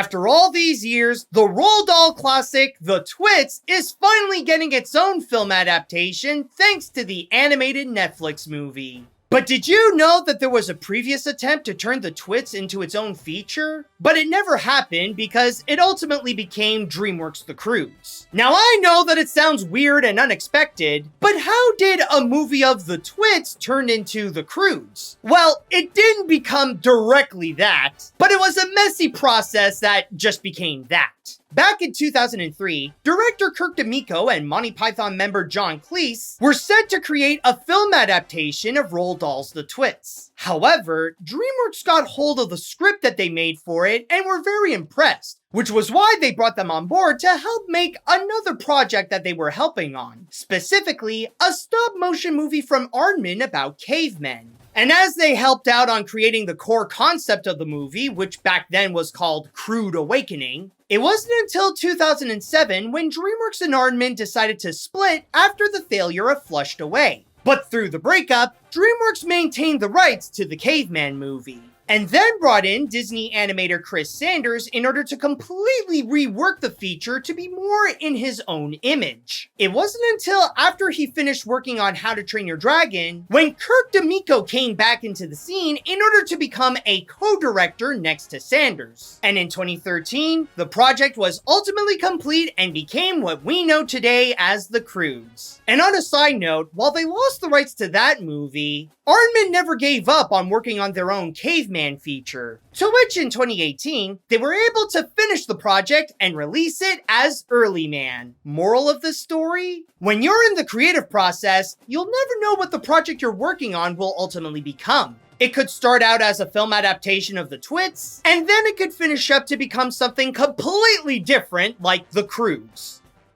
After all these years, the Roald Dahl classic, The Twits, is finally getting its own film adaptation thanks to the animated Netflix movie. But did you know that there was a previous attempt to turn the Twits into its own feature? But it never happened because it ultimately became DreamWorks' The Croods. Now I know that it sounds weird and unexpected, but how did a movie of the Twits turn into The Croods? Well, it didn't become directly that, but it was a messy process that just became that. Back in 2003, director Kirk D'Amico and Monty Python member John Cleese were set to create a film adaptation of Roald Dahl's The Twits. However, DreamWorks got hold of the script that they made for it and were very impressed, which was why they brought them on board to help make another project that they were helping on, specifically a stop-motion movie from Aardman about cavemen. And as they helped out on creating the core concept of the movie, which back then was called Crude Awakening, it wasn't until 2007 when DreamWorks and Aardman decided to split after the failure of Flushed Away. But through the breakup, DreamWorks maintained the rights to the Caveman movie, and then brought in Disney animator Chris Sanders in order to completely rework the feature to be more in his own image. It wasn't until after he finished working on How to Train Your Dragon when Kirk D'Amico came back into the scene in order to become a co-director next to Sanders. And in 2013, the project was ultimately complete and became what we know today as The Croods. And on a side note, while they lost the rights to that movie, Aardman never gave up on working on their own Caveman feature, to which in 2018, they were able to finish the project and release it as Early Man. Moral of the story? When you're in the creative process, you'll never know what the project you're working on will ultimately become. It could start out as a film adaptation of The Twits, and then it could finish up to become something completely different like The Croods.